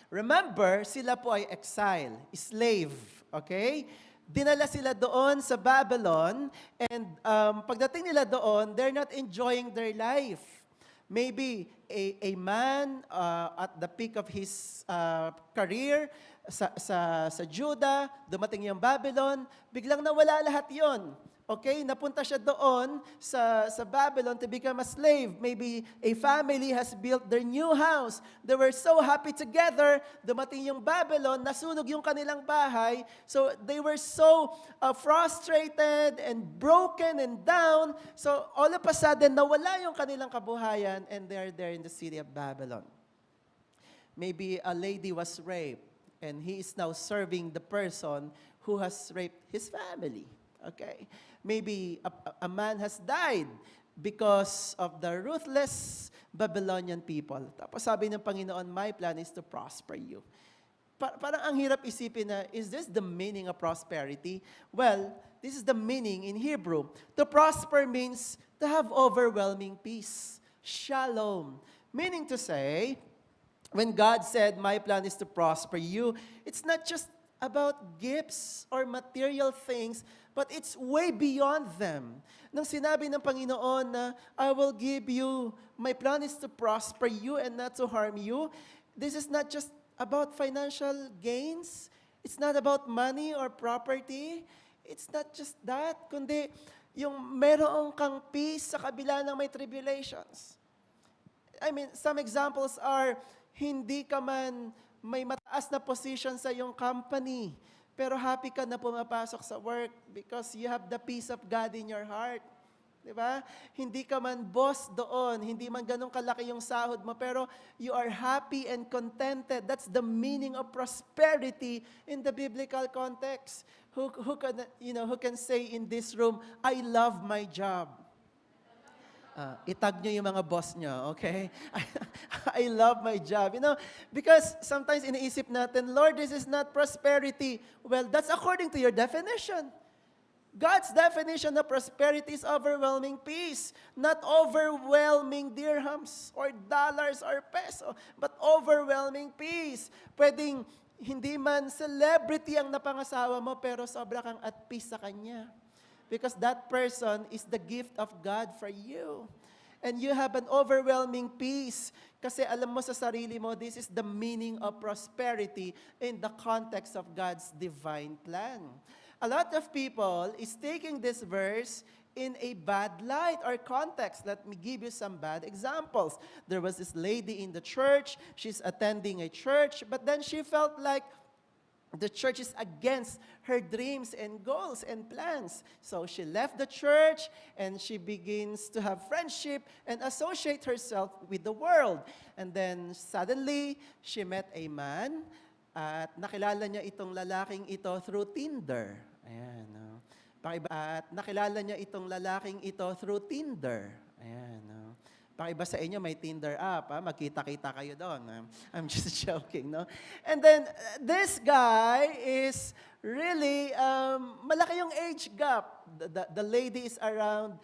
Remember, sila po ay exile, slave, okay? Dinala sila doon sa Babylon, and pagdating nila doon, they're not enjoying their life. Maybe a man at the peak of his career sa Judah, dumating yung Babylon, biglang nawala lahat yon. Okay, napunta siya doon sa Babylon to become a slave. Maybe a family has built their new house. They were so happy together. Dumating yung Babylon, nasunog yung kanilang bahay. So they were so frustrated and broken and down. So all of a sudden, nawala yung kanilang kabuhayan and they're there in the city of Babylon. Maybe a lady was raped and he is now serving the person who has raped his family. Okay. Maybe a man has died because of the ruthless Babylonian people. Tapos sabi ng Panginoon, my plan is to prosper you. Parang ang hirap isipin na, is this the meaning of prosperity? Well, this is the meaning in Hebrew. To prosper means to have overwhelming peace. Shalom. Meaning to say, when God said, my plan is to prosper you, it's not just about gifts or material things, but it's way beyond them. Nang sinabi ng Panginoon na, I will give you, my plan is to prosper you and not to harm you, this is not just about financial gains. It's not about money or property. It's not just that, kundi yung meron kang peace sa kabila ng may tribulations. I mean, some examples are, hindi ka man may mataas na position sa iyong company, pero happy ka na pumapasok sa work because you have the peace of God in your heart. Diba? Hindi ka man boss doon, hindi man ganun kalaki yung sahod mo, pero you are happy and contented. That's the meaning of prosperity in the biblical context. Who can say in this room, I love my job? Itag nyo yung mga boss nyo, okay? I love my job. Because sometimes iniisip natin, Lord, this is not prosperity. Well, that's according to your definition. God's definition of prosperity is overwhelming peace, not overwhelming dirhams or dollars or peso, but overwhelming peace. Pwedeng hindi man celebrity ang napangasawa mo, pero sobra kang at peace sa kanya. Because that person is the gift of God for you. And you have an overwhelming peace. Kasi alam mo sa sarili mo, this is the meaning of prosperity in the context of God's divine plan. A lot of people is taking this verse in a bad light or context. Let me give you some bad examples. There was this lady in the church. She's attending a church, but then she felt like the church is against her dreams and goals and plans. So she left the church and she begins to have friendship and associate herself with the world. And then suddenly, she met a man at nakilala niya itong lalaking ito through Tinder. Ayan. No? At nakilala niya itong lalaking ito through Tinder. Ayan. No? Pakiba sa inyo, may Tinder app, magkita-kita kayo doon. I'm just joking, no? And then, this guy is really, malaki yung age gap. The lady is around,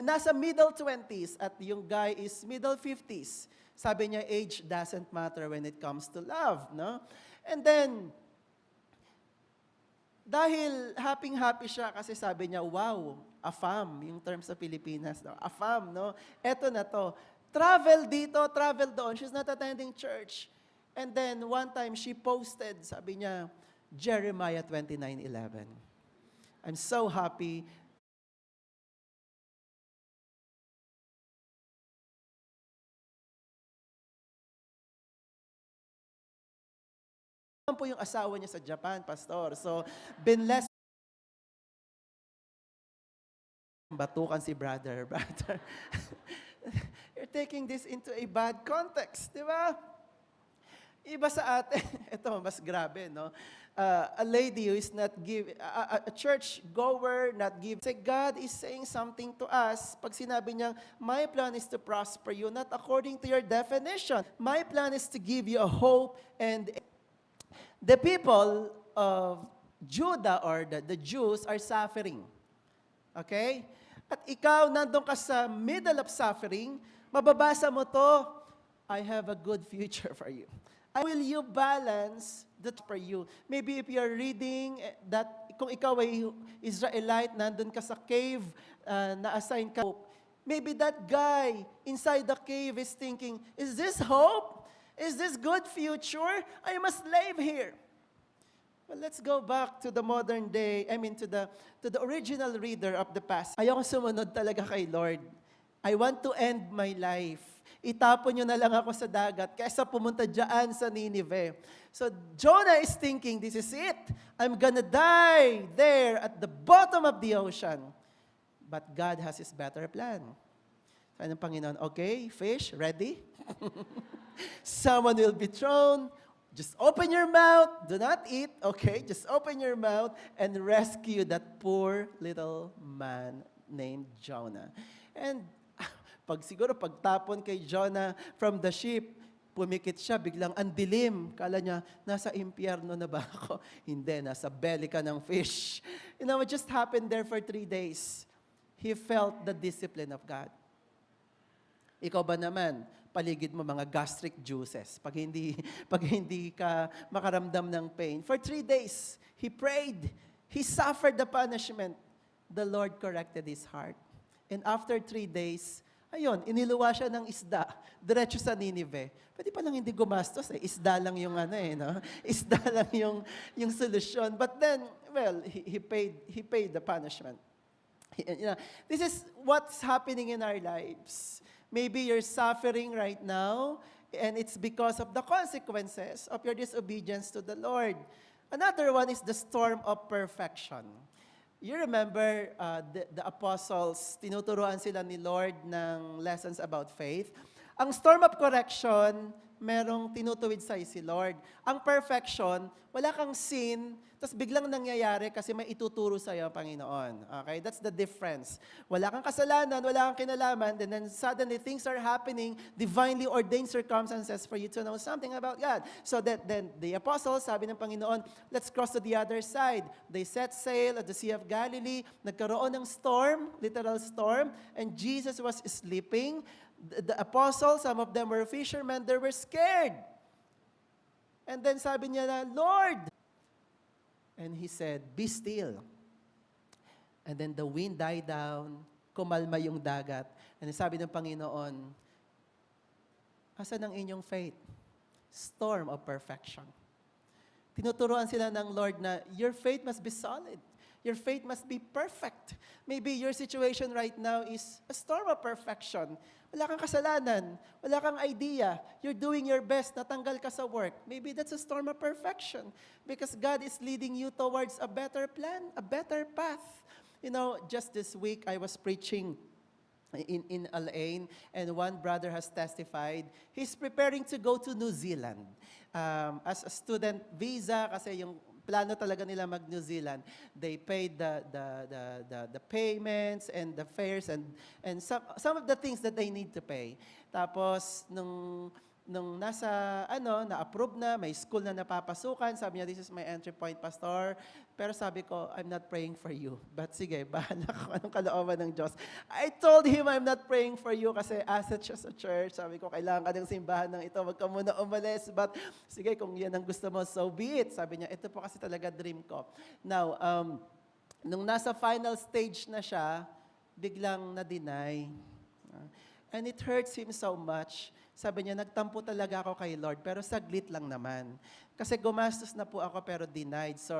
nasa middle 20s at yung guy is middle 50s. Sabi niya, age doesn't matter when it comes to love, no? And then, dahil happy siya kasi sabi niya, wow, AFAM, yung term sa Pilipinas, no? AFAM, no? Eto na to. Travel dito, travel doon. She's not attending church. And then, one time, she posted, sabi niya, Jeremiah 29:11. I'm so happy. Po yung asawa niya sa Japan, pastor. So, binless batukan si brother. You're taking this into a bad context, di ba? Iba sa atin, ito mas grabe, no? A lady who is not give, a church goer, not give. Say, God is saying something to us. Pag sinabi niya, my plan is to prosper you, not according to your definition. My plan is to give you a hope and the people of Judah or the Jews are suffering. Okay? At ikaw, nandun ka sa middle of suffering, mababasa mo to, I have a good future for you. Will you balance that for you? Maybe if you're reading that, kung ikaw ay Israelite, nandun ka sa cave, na-assign ka, maybe that guy inside the cave is thinking, is this hope? Is this good future? I must live here. Well, let's go back to the modern day, to the original reader of the past. Ayoko sumunod talaga kay Lord. I want to end my life. Itapon nyo na lang ako sa dagat kaysa pumunta dyan sa Nineveh. So Jonah is thinking, this is it. I'm gonna die there at the bottom of the ocean. But God has His better plan. Sabi ng Panginoon, okay, fish, ready? Someone will be thrown. Just open your mouth. Do not eat, okay? Just open your mouth and rescue that poor little man named Jonah. And siguro pagtapon kay Jonah from the ship, pumikit siya, biglang ang dilim. Kala niya, nasa impyerno na ba ako? Hindi, nasa belly ka ng fish. You know, it just happened there for 3 days. He felt the discipline of God. Ikaw ba naman, paligid mo mga gastric juices. Pag hindi ka makaramdam ng pain. For 3 days, he prayed. He suffered the punishment. The Lord corrected his heart. And after 3 days, ayun, iniluwa siya ng isda, diretso sa Nineveh. Pwede pa lang hindi gumastos eh. Isda lang yung no? Isda lang yung solusyon. But then, well, he paid the punishment. You know, this is what's happening in our lives. Maybe you're suffering right now, and it's because of the consequences of your disobedience to the Lord. Another one is the storm of perfection. You remember the apostles, tinuturuan sila ni Lord ng lessons about faith. Ang storm of correction, merong tinutuwid sa'yo si Lord. Ang perfection, wala kang sin, tapos biglang nangyayari kasi may ituturo sa'yo ang Panginoon. Okay? That's the difference. Wala kang kasalanan, wala kang kinalaman, and then suddenly things are happening, divinely ordained circumstances for you to know something about God. So then the apostles, sabi ng Panginoon, let's cross to the other side. They set sail at the Sea of Galilee, nagkaroon ng storm, literal storm, and Jesus was sleeping. The apostles, some of them were fishermen, they were scared. And then sabi niya na, Lord! And he said, be still. And then the wind died down, kumalma yung dagat. And sabi ng Panginoon, asan ang inyong faith? Storm of perfection. Tinuturuan sila ng Lord na your faith must be solid. Your faith must be perfect. Maybe your situation right now is a storm of perfection. Wala kang kasalanan. Wala kang idea. You're doing your best. Natanggal ka sa work. Maybe that's a storm of perfection because God is leading you towards a better plan, a better path. You know, just this week I was preaching in Al-Ain, and one brother has testified. He's preparing to go to New Zealand as a student visa kasi yung plano talaga nila mag-New Zealand. They paid the payments and the fares and some of the things that they need to pay. Tapos, nung nasa, na-approve na, may school na napapasukan, sabi niya, this is my entry point, Pastor. Pero sabi ko, I'm not praying for you. But sige, bahala ko anong kalooban ng Diyos. I told him I'm not praying for you kasi asset siya sa church. Sabi ko, kailangan ka ng simbahan ng ito, wag ka muna umalis. But sige, kung yan ang gusto mo, so be it. Sabi niya, ito po kasi talaga dream ko. Now, nung nasa final stage na siya, biglang na-deny. And it hurts him so much. Sabi niya, nagtampo talaga ako kay Lord, pero saglit lang naman. Kasi gumastos na po ako, pero denied. So,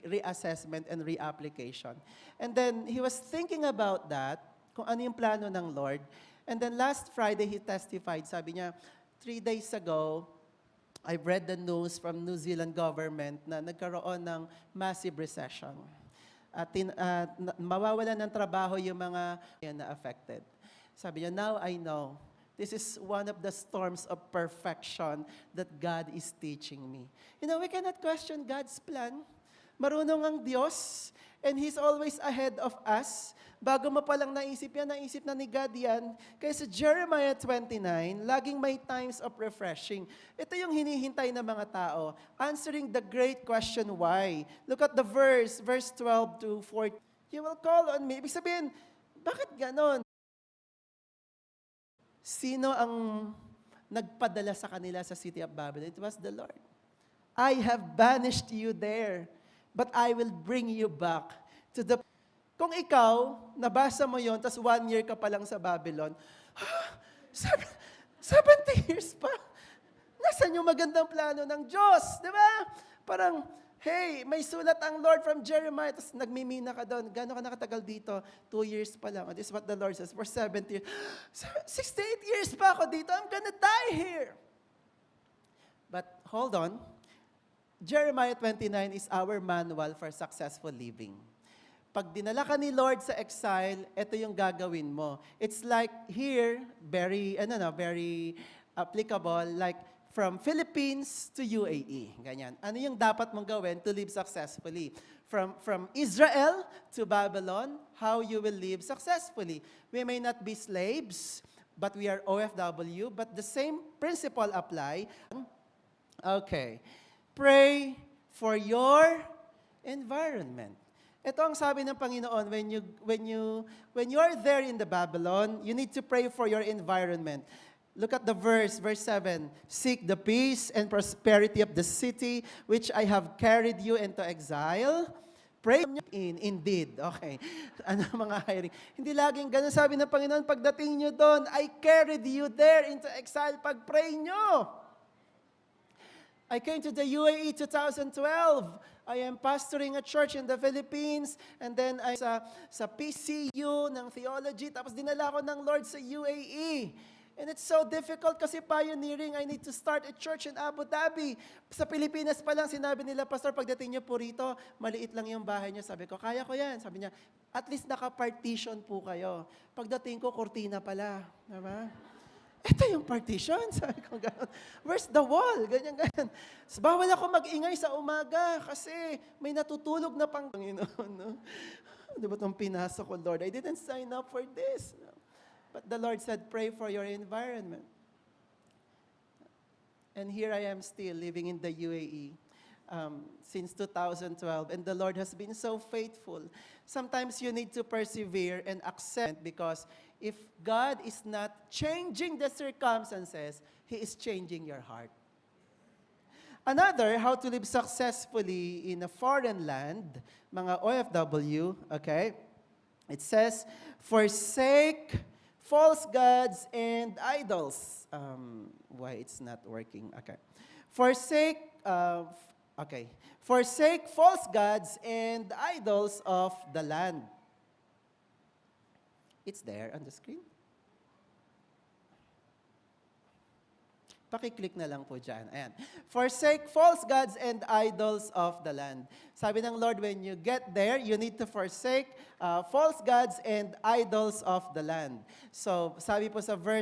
reassessment and reapplication. And then, he was thinking about that, kung ano yung plano ng Lord. And then, last Friday, he testified. Sabi niya, 3 days ago, I've read the news from New Zealand government na nagkaroon ng massive recession. At mawawalan ng trabaho yung mga na affected. Sabi niya, now I know. This is one of the storms of perfection that God is teaching me. You know, we cannot question God's plan. Marunong ang Diyos, and He's always ahead of us. Bago mo palang naisip na ni God yan. Kaya sa Jeremiah 29, laging may times of refreshing. Ito yung hinihintay ng mga tao, answering the great question, why? Look at the verse 12 to 14. You will call on me. Ibig sabihin, bakit ganon? Sino ang nagpadala sa kanila sa city of Babylon? It was the Lord. I have banished you there, but I will bring you back to the... Kung ikaw, nabasa mo yon, tas 1 year ka pa lang sa Babylon, 70 years pa? Nasaan yung magandang plano ng Diyos? Di ba? Parang, hey, may sulat ang Lord from Jeremiah, tapos nagmimina ka doon. Gano'n ka nakatagal dito? 2 years pa lang. This is what the Lord says, for 70 years. 68 years pa ako dito. I'm gonna die here. But hold on. Jeremiah 29 is our manual for successful living. Pag dinala ka ni Lord sa exile, ito yung gagawin mo. It's like here, very applicable, like from Philippines to UAE. Ganyan. Ano yung dapat mong gawin to live successfully? From Israel to Babylon, how you will live successfully. We may not be slaves, but we are OFW, but the same principle apply. Okay. Pray for your environment. Ito ang sabi ng Panginoon, when you are there in the Babylon, you need to pray for your environment. Look at the verse 7. Seek the peace and prosperity of the city which I have carried you into exile. Pray indeed. Okay. Ano mga hiring? Hindi laging ganun sabi ng Panginoon, pagdating nyo doon, I carried you there into exile. Pag-pray nyo. I came to the UAE 2012. I am pastoring a church in the Philippines, and then I sa PCU ng theology, tapos dinala ko ng Lord sa UAE. And it's so difficult kasi pioneering, I need to start a church in Abu Dhabi. Sa Pilipinas pa lang, sinabi nila, Pastor, pagdating niyo po rito, maliit lang yung bahay niyo. Sabi ko, kaya ko yan. Sabi niya, at least naka-partition po kayo. Pagdating ko, kurtina pala. Diba? Ito yung partition. Sabi ko, gano'n. Where's the wall? Ganyan. Bawal ako mag-ingay sa umaga kasi may natutulog na pang Panginoon. No? Diba itong pinasok ko, Lord? I didn't sign up for this. But the Lord said, pray for your environment. And here I am still living in the UAE since 2012. And the Lord has been so faithful. Sometimes you need to persevere and accept because if God is not changing the circumstances, He is changing your heart. Another, how to live successfully in a foreign land, mga OFW, okay? It says, forsake false gods and idols. Why it's not working? Okay. Forsake false gods and idols of the land. It's there on the screen. Pakiclick na lang po dyan. Ayan. Forsake false gods and idols of the land. Sabi ng Lord, when you get there, you need to forsake false gods and idols of the land. So, sabi po sa verse